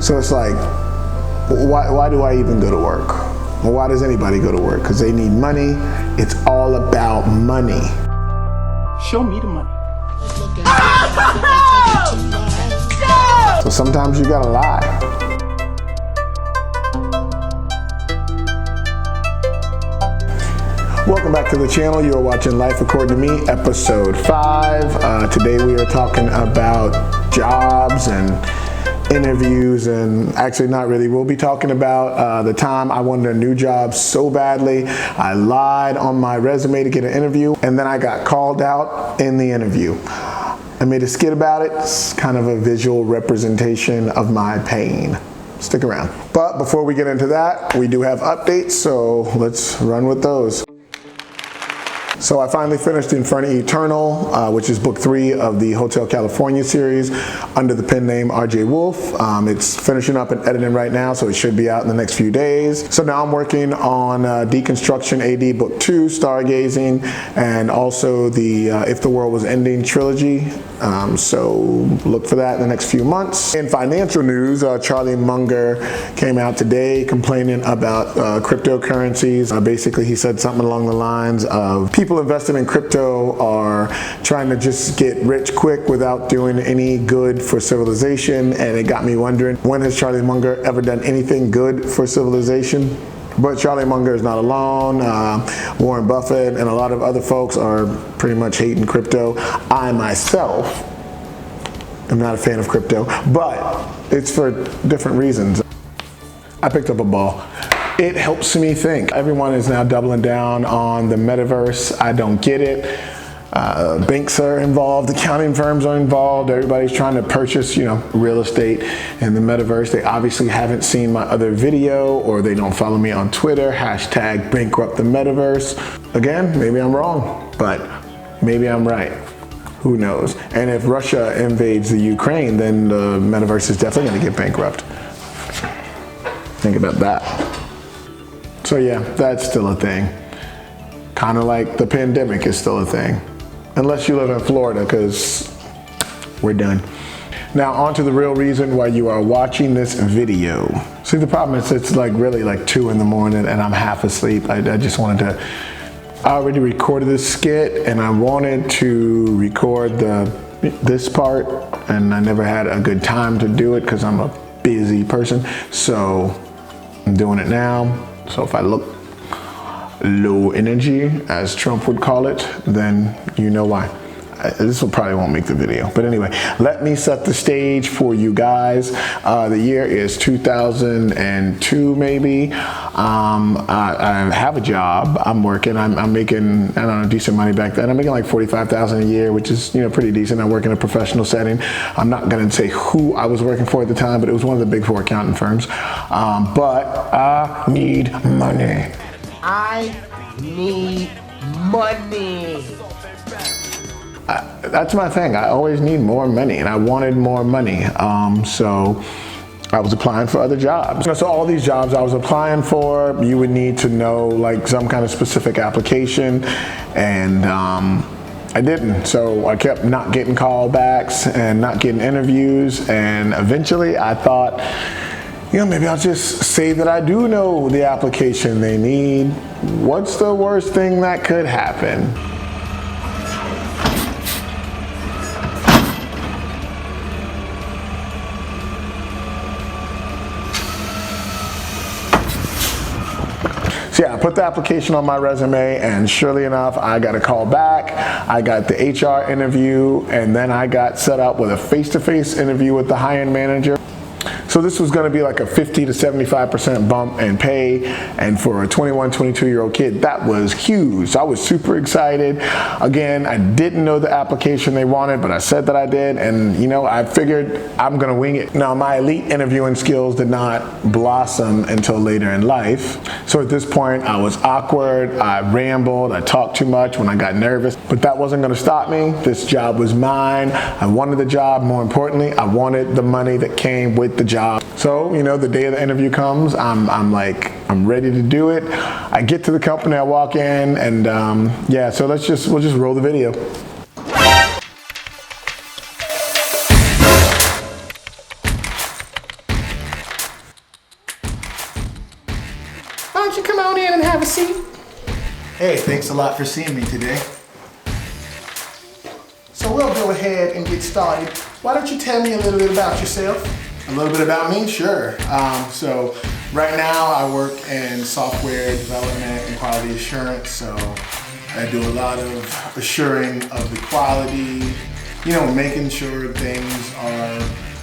So it's like, why do I even go to work? Well, why does anybody go to work? Because they need money. It's all about money. Show me the money. So sometimes you gotta lie. Welcome back to the channel. You are watching Life According to Me, episode 5. Today we are talking about jobs and interviews, and actually not really. We'll be talking about the time I wanted a new job so badly. I lied on my resume to get an interview, and then I got called out in the interview. I made a skit about it. It's kind of a visual representation of my pain. Stick around. But before we get into that, we do have updates, so let's run with those. So I finally finished Inferno Eternal, which is book 3 of the Hotel California series under the pen name RJ Wolf. It's finishing up and editing right now, so it should be out in the next few days. So now I'm working on Deconstruction AD book 2, Stargazing, and also the If the World Was Ending trilogy. So look for that in the next few months. In financial news, Charlie Munger came out today complaining about cryptocurrencies. Basically, he said something along the lines of people invested in crypto are trying to just get rich quick without doing any good for civilization. And it got me wondering, when has Charlie Munger ever done anything good for civilization? But Charlie Munger is not alone. Warren Buffett and a lot of other folks are pretty much hating crypto. I myself am not a fan of crypto, but it's for different reasons. I picked up a ball. It helps me think. Everyone is now doubling down on the metaverse. I don't get it. Banks are involved, accounting firms are involved, everybody's trying to purchase, real estate in the metaverse. They obviously haven't seen my other video, or they don't follow me on Twitter, hashtag bankrupt the metaverse. Again, maybe I'm wrong, but maybe I'm right. Who knows? And if Russia invades the Ukraine, then the metaverse is definitely gonna get bankrupt. Think about that. So yeah, that's still a thing. Kind of like the pandemic is still a thing. Unless you live in Florida, because we're done. Now on to the real reason why you are watching this video. See, the problem is it's really 2 in the morning and I'm half asleep. I just wanted to, I already recorded this skit and I wanted to record this part, and I never had a good time to do it because I'm a busy person. So I'm doing it now. So if I look low energy, as Trump would call it, then you know why. This probably won't make the video. But anyway, let me set the stage for you guys. The year is 2002 maybe. I have a job. I'm working. I'm making, I don't know, decent money back then. I'm making like $45,000 a year, which is, pretty decent. I work in a professional setting. I'm not gonna say who I was working for at the time, but it was one of the big 4 accounting firms. But I need money. I need money. That's my thing. I always need more money, and I wanted more money. So I was applying for other jobs. So all these jobs I was applying for, you would need to know some kind of specific application, and I didn't. So I kept not getting callbacks and not getting interviews, and eventually I thought, maybe I'll just say that I do know the application they need. What's the worst thing that could happen? So yeah, I put the application on my resume, and surely enough, I got a call back. I got the HR interview, and then I got set up with a face-to-face interview with the hiring manager. So this was gonna be like a 50 to 75% bump in pay, and for a 21, 22-year-old kid, that was huge. I was super excited. Again, I didn't know the application they wanted, but I said that I did, and I figured I'm gonna wing it. Now, my elite interviewing skills did not blossom until later in life. So at this point, I was awkward, I rambled, I talked too much when I got nervous, but that wasn't gonna stop me. This job was mine. I wanted the job. More importantly, I wanted the money that came with the job. So, the day of the interview comes, I'm ready to do it. I get to the company, I walk in, and yeah, so we'll just roll the video. don't you come on in and have a seat? Hey, thanks a lot for seeing me today. So we'll go ahead and get started. Why don't you tell me a little bit about yourself? A little bit about me? Sure. So right now I work in software development and quality assurance. So I do a lot of assuring of the quality, making sure things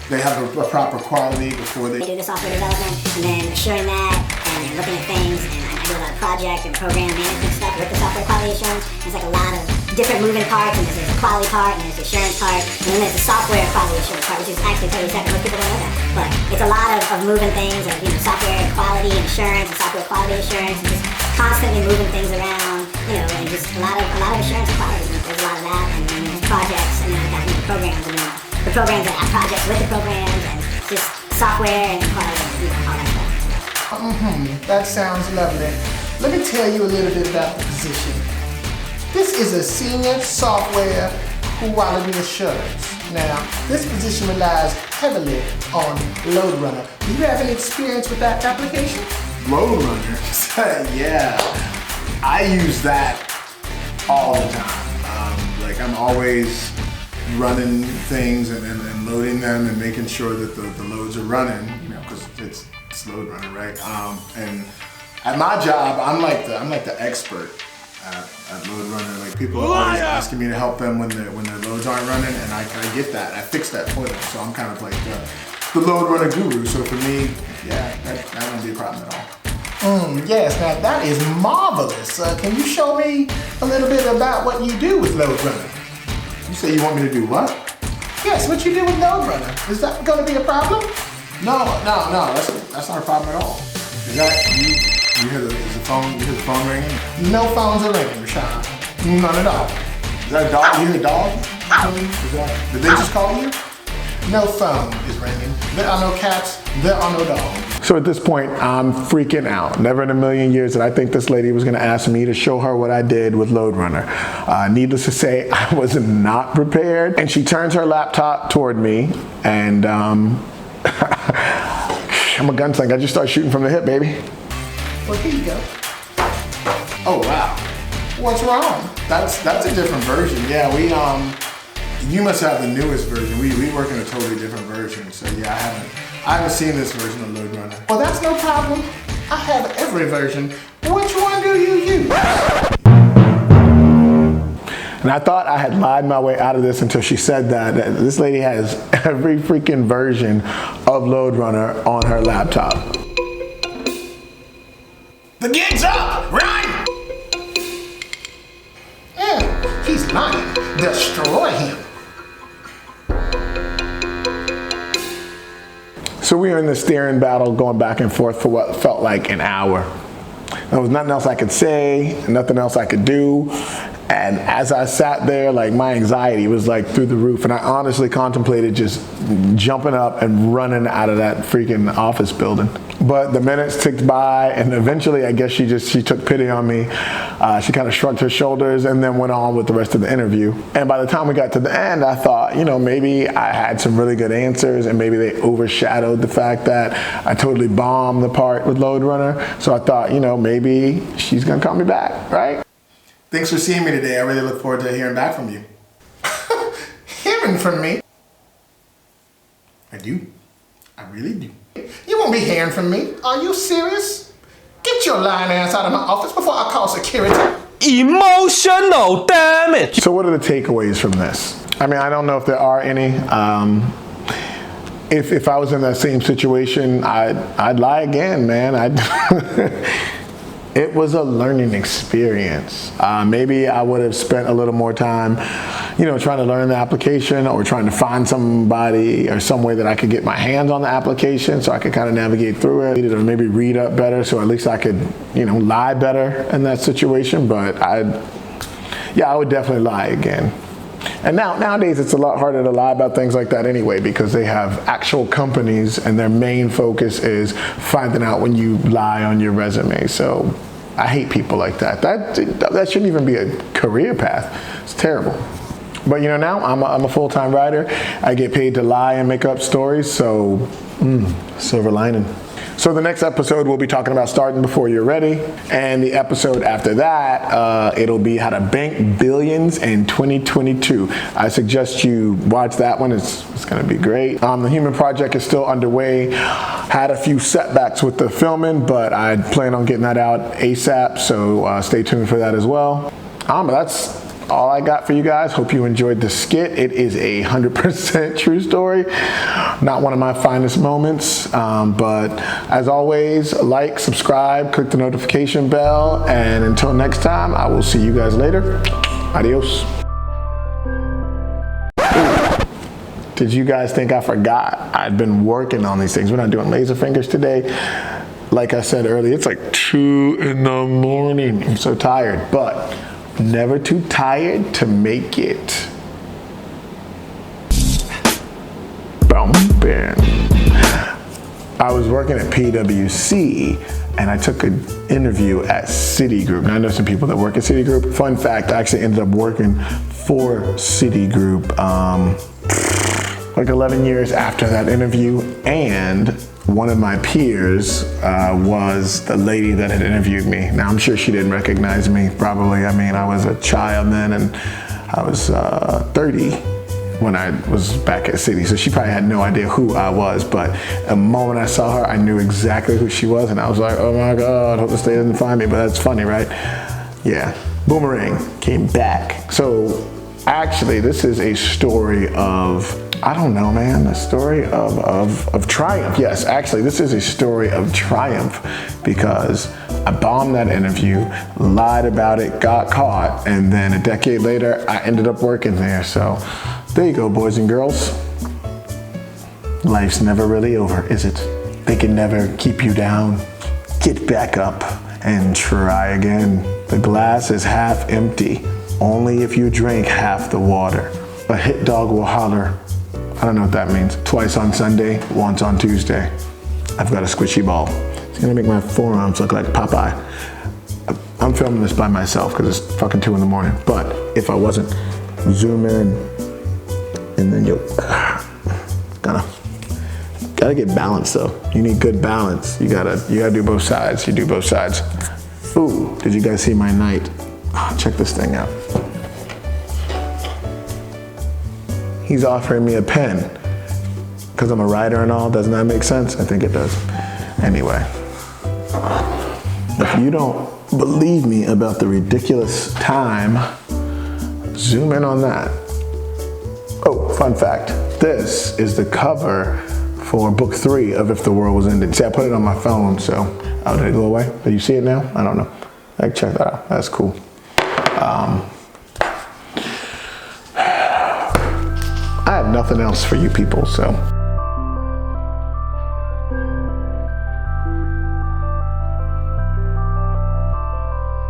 they have a proper quality before they do the software development, and then assuring that, and then looking at things, and I do a lot of project and program management stuff with the software quality assurance. There's like a lot of different moving parts, and there's the quality part, and there's the assurance part, and then there's the software quality assurance part, which is actually totally separate. Most people don't know that, but it's a lot of moving things, of software quality and assurance, and software quality assurance, and just constantly moving things around, and just a lot of assurance and quality. There's a lot of that, and then there's projects, and then I've got programs, and then the programs that have projects with the programs, and just software and quality, all that stuff. That sounds lovely. Let me tell you a little bit about the position. This is a senior software quality assurance. Now, this position relies heavily on Load Runner. Do you have any experience with that application? Load Runner? Yeah, I use that all the time. I'm always running things and loading them and making sure that the loads are running, because it's Load Runner, right? And at my job, I'm like the expert at Load Runner. Like, people are always asking me to help them when their loads aren't running, and I get that. I fix that for them. So I'm kind of like the Load Runner guru. So for me, yeah, that won't be a problem at all. Yes, now that is marvelous. Can you show me a little bit about what you do with Load Runner? You say you want me to do what? Yes, what you do with Load Runner. Is that going to be a problem? No, that's not a problem at all. Is that you hear the phone ringing? No phones are ringing, Rashad. None at all. Is that a dog? You hear a dog? Did they just call you? No phone is ringing. There are no cats. There are no dogs. So at this point, I'm freaking out. Never in a million years did I think this lady was gonna ask me to show her what I did with Load Runner. Needless to say, I was not prepared. And she turns her laptop toward me, and I'm a gunslinger. I just start shooting from the hip, baby. Well, here you go. Oh, wow. What's wrong? That's a different version. Yeah, you must have the newest version. We work in a totally different version. So yeah, I haven't seen this version of Load Runner. Well, that's no problem. I have every version. Which one do you use? And I thought I had lied my way out of this until she said that this lady has every freaking version of Load Runner on her laptop. The gig's up! Run! Yeah, he's lying. Destroy him. So we were in the staring battle, going back and forth for what felt like an hour. There was nothing else I could say, nothing else I could do. And as I sat there, my anxiety was through the roof. And I honestly contemplated just jumping up and running out of that freaking office building. But the minutes ticked by, and eventually I guess she took pity on me. She kind of shrugged her shoulders and then went on with the rest of the interview. And by the time we got to the end, I thought, maybe I had some really good answers, and maybe they overshadowed the fact that I totally bombed the part with Load Runner. So I thought, maybe she's gonna call me back, right? Thanks for seeing me today. I really look forward to hearing back from you. Hearing from me? I do. I really do. You won't be hearing from me. Are you serious? Get your lying ass out of my office before I call security. Emotional damage. So what are the takeaways from this? I mean, I don't know if there are any. If I was in that same situation, I'd lie again, man. It was a learning experience. Maybe I would have spent a little more time, trying to learn the application, or trying to find somebody or some way that I could get my hands on the application so I could kind of navigate through it, or maybe read up better so at least I could, lie better in that situation. But I would definitely lie again. And nowadays it's a lot harder to lie about things like that anyway, because they have actual companies and their main focus is finding out when you lie on your resume. So I hate people like that. That shouldn't even be a career path. It's terrible. But now I'm a full-time writer. I get paid to lie and make up stories, so silver lining. So So the next episode, we'll be talking about starting before you're ready. And the episode after that, it'll be how to bank billions in 2022. I suggest you watch that one. It's going to be great. The Human Project is still underway. Had a few setbacks with the filming, but I plan on getting that out ASAP. So stay tuned for that as well. That's all I got for you guys. Hope you enjoyed the skit. It is 100% true story. Not one of my finest moments, but as always, like, subscribe, click the notification bell, and until next time, I will see you guys later. Adios. Did you guys think I forgot? I'd been working on these things. We're not doing laser fingers today. Like I said earlier, it's like 2 in the morning. I'm so tired, but never too tired to make it. Bumpin'. I was working at PwC and I took an interview at Citigroup. Now I know some people that work at Citigroup. Fun fact, I actually ended up working for Citigroup like 11 years after that interview, and one of my peers was the lady that had interviewed me. Now, I'm sure she didn't recognize me, probably. I mean, I was a child then, and I was 30 when I was back at Citi, so she probably had no idea who I was, but the moment I saw her, I knew exactly who she was, and I was like, oh my God, hope this lady doesn't find me, but that's funny, right? Yeah, boomerang, came back. So, actually, this is a story of, I don't know, man, a story of triumph. Yes, actually, this is a story of triumph because I bombed that interview, lied about it, got caught, and then a decade later, I ended up working there. So there you go, boys and girls. Life's never really over, is it? They can never keep you down. Get back up and try again. The glass is half empty, only if you drink half the water. A hit dog will holler. I don't know what that means. Twice on Sunday, once on Tuesday. I've got a squishy ball. It's gonna make my forearms look like Popeye. I'm filming this by myself because it's fucking 2 in the morning. But if I wasn't, zoom in, and then you'll gotta get balanced though. You need good balance. You gotta do both sides. You do both sides. Ooh, did you guys see my night? Oh, check this thing out. He's offering me a pen because I'm a writer and all. Doesn't that make sense? I think it does. Anyway, if you don't believe me about the ridiculous time, zoom in on that. Oh, fun fact. This is the cover for book 3 of If the World Was Ending. See, I put it on my phone, so, oh, did it go away? Do you see it now? I don't know. Check that out. That's cool. I have nothing else for you people, so.